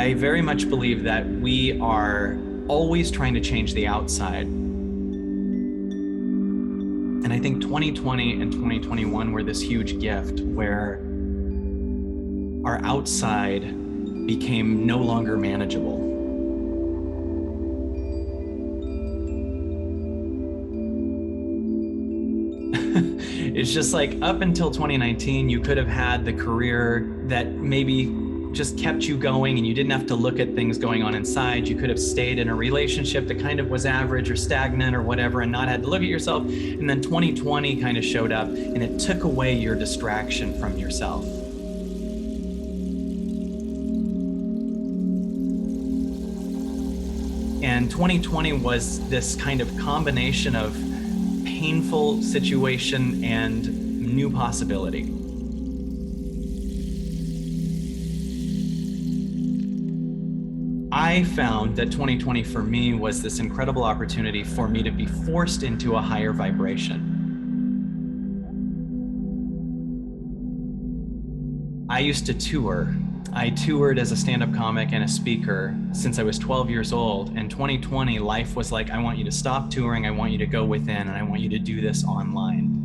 I very much believe that we are always trying to change the outside. And I think 2020 and 2021 were this huge gift where our outside became no longer manageable. It's just like up until 2019, you could have had the career that maybe just kept you going and you didn't have to look at things going on inside. You could have stayed in a relationship that kind of was average or stagnant or whatever and not had to look at yourself. And then 2020 kind of showed up and it took away your distraction from yourself. And 2020 was this kind of combination of painful situation and new possibility. I found that 2020 for me was this incredible opportunity for me to be forced into a higher vibration. I used to tour. I toured as a stand-up comic and a speaker since I was 12 years old. And 2020, life was like, I want you to stop touring. I want you to go within, and I want you to do this online.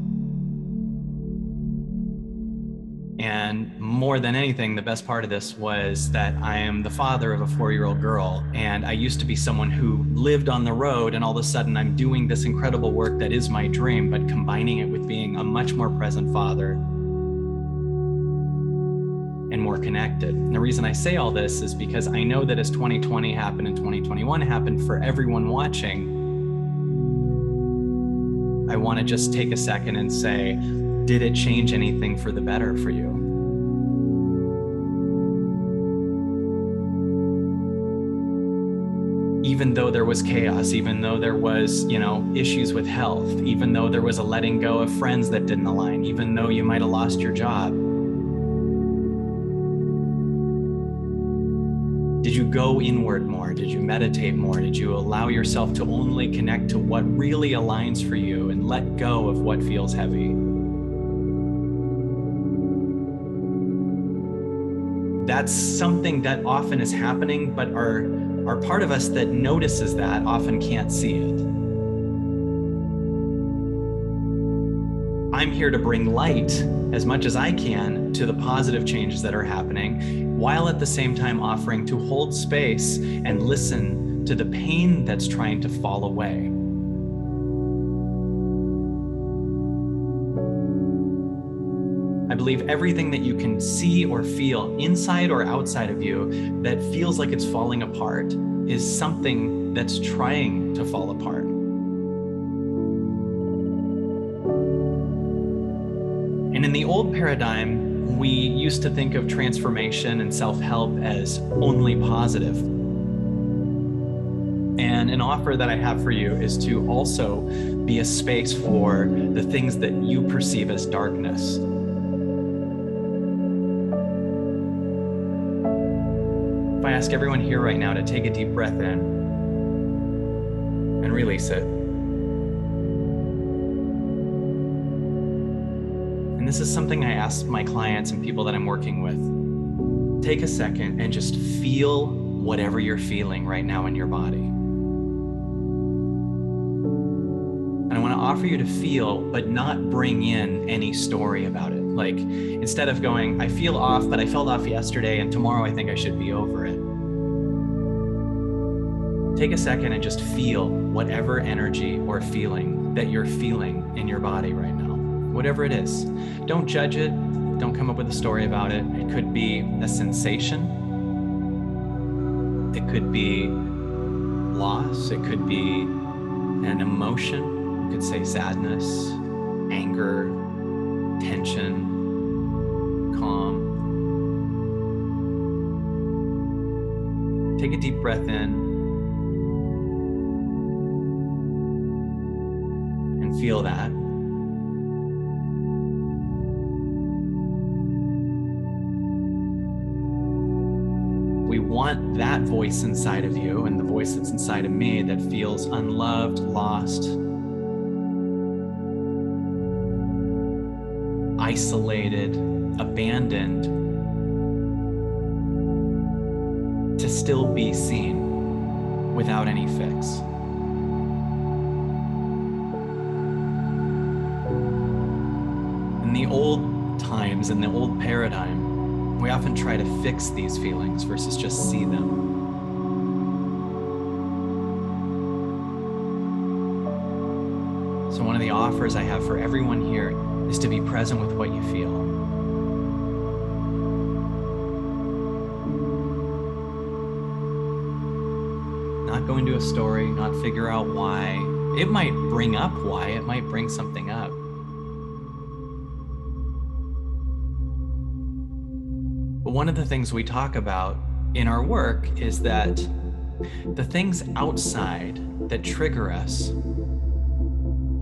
And more than anything, the best part of this was that I am the father of a 4-year-old girl. And I used to be someone who lived on the road, and all of a sudden I'm doing this incredible work that is my dream, but combining it with being a much more present father and more connected. And the reason I say all this is because I know that as 2020 happened and 2021 happened, for everyone watching, I want to just take a second and say, did it change anything for the better for you? Even though there was chaos, even though there was, issues with health, even though there was a letting go of friends that didn't align, even though you might have lost your job, did you go inward more? Did you meditate more? Did you allow yourself to only connect to what really aligns for you and let go of what feels heavy? That's something that often is happening, but our part of us that notices that often can't see it. I'm here to bring light as much as I can to the positive changes that are happening, while at the same time offering to hold space and listen to the pain that's trying to fall away. I believe everything that you can see or feel inside or outside of you that feels like it's falling apart is something that's trying to fall apart. And in the old paradigm, we used to think of transformation and self-help as only positive. And an offer that I have for you is to also be a space for the things that you perceive as darkness. If I ask everyone here right now to take a deep breath in and release it. And this is something I ask my clients and people that I'm working with. Take a second and just feel whatever you're feeling right now in your body. And I want to offer you to feel, but not bring in any story about it. Like, instead of going, I feel off, but I felt off yesterday, and tomorrow I think I should be over it. Take a second and just feel whatever energy or feeling that you're feeling in your body right now, whatever it is. Don't judge it. Don't come up with a story about it. It could be a sensation. It could be loss. It could be an emotion. You could say sadness, anger, tension, calm. Take a deep breath in and feel that. We want that voice inside of you and the voice that's inside of me that feels unloved, lost, isolated, abandoned, to to still be seen without any fix. In the old times, in the old paradigm, we often try to fix these feelings versus just see them. So one of the offers I have for everyone here is to be present with what you feel. Not go into a story, not figure out why. It might bring up why, it might bring something up. But one of the things we talk about in our work is that the things outside that trigger us,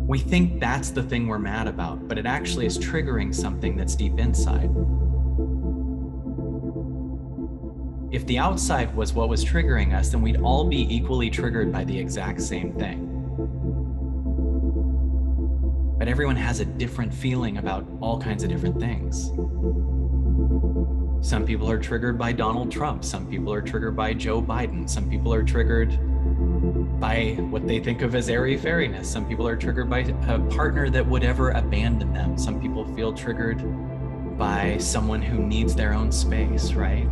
we think that's the thing we're mad about, but it actually is triggering something that's deep inside. If the outside was what was triggering us, then we'd all be equally triggered by the exact same thing. But everyone has a different feeling about all kinds of different things. Some people are triggered by Donald Trump. Some people are triggered by Joe Biden. Some people are triggered by what they think of as airy-fairiness. Some people are triggered by a partner that would ever abandon them. Some people feel triggered by someone who needs their own space, right?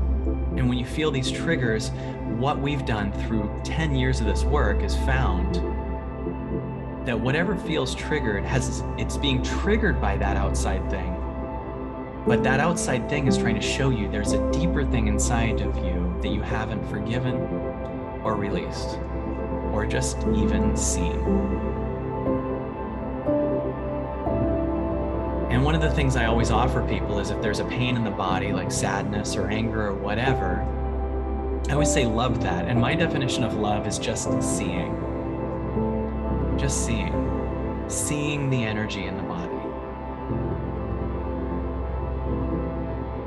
And when you feel these triggers, what we've done through 10 years of this work is found that whatever feels triggered it's being triggered by that outside thing. But that outside thing is trying to show you there's a deeper thing inside of you that you haven't forgiven or released or just even seen. And one of the things I always offer people is if there's a pain in the body, like sadness or anger or whatever, I always say love that. And my definition of love is just seeing. Just seeing the energy in the body.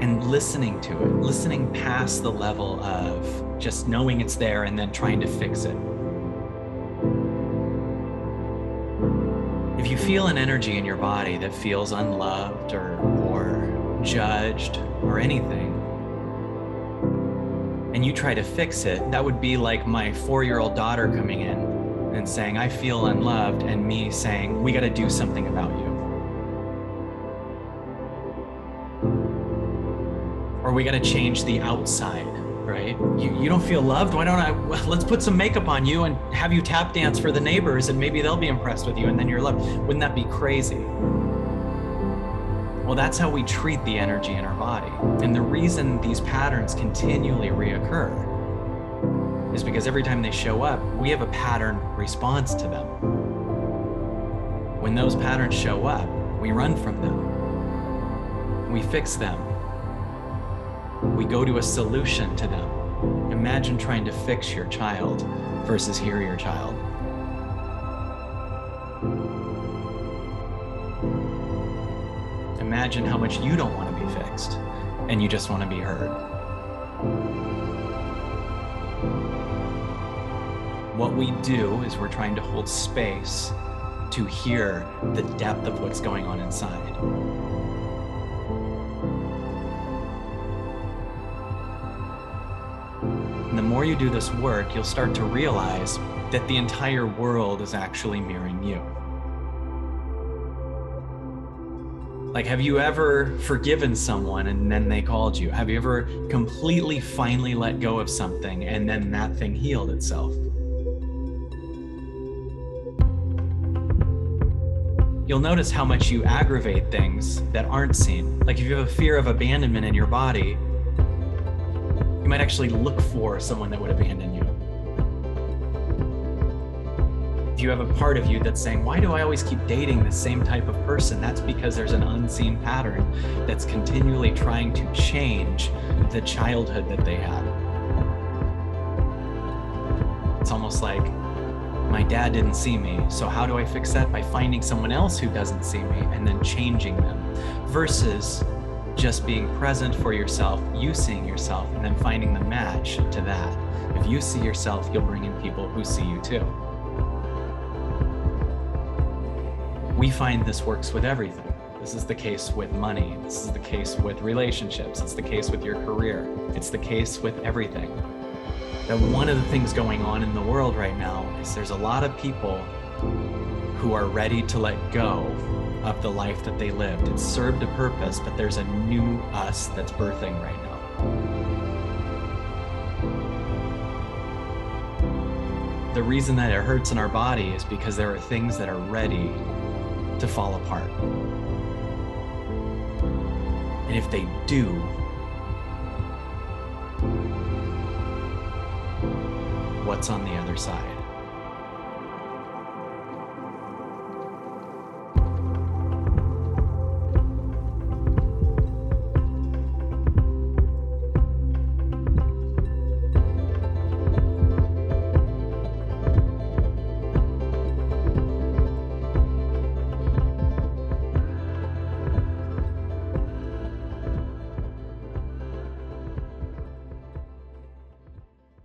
And listening to it, listening past the level of just knowing it's there and then trying to fix it. If you feel an energy in your body that feels unloved or judged or anything, and you try to fix it, that would be like my 4-year-old daughter coming in and saying, I feel unloved, and me saying, we got to do something about you. Or we got to change the outside, right? You don't feel loved? Why don't I, well, let's put some makeup on you and have you tap dance for the neighbors and maybe they'll be impressed with you and then you're loved. Wouldn't that be crazy? Well, that's how we treat the energy in our body. And the reason these patterns continually reoccur is because every time they show up, we have a pattern response to them. When those patterns show up, we run from them. We fix them. We go to a solution to them. Imagine trying to fix your child versus hear your child. Imagine how much you don't want to be fixed and you just want to be heard. What we do is we're trying to hold space to hear the depth of what's going on inside. And the more you do this work, you'll start to realize that the entire world is actually mirroring you. Like, have you ever forgiven someone and then they called you? Have you ever completely, finally let go of something and then that thing healed itself? You'll notice how much you aggravate things that aren't seen. Like if you have a fear of abandonment in your body, you might actually look for someone that would abandon you. If you have a part of you that's saying, why do I always keep dating the same type of person? That's because there's an unseen pattern that's continually trying to change the childhood that they had. It's almost like, my dad didn't see me, so how do I fix that? By finding someone else who doesn't see me and then changing them, versus just being present for yourself, you seeing yourself, and then finding the match to that. If you see yourself, you'll bring in people who see you too. We find this works with everything. This is the case with money. This is the case with relationships. It's the case with your career. It's the case with everything. that one of the things going on in the world right now is there's a lot of people who are ready to let go of the life that they lived. It served a purpose, but there's a new us that's birthing right now. The reason that it hurts in our body is because there are things that are ready to fall apart. And if they do, what's on the other side?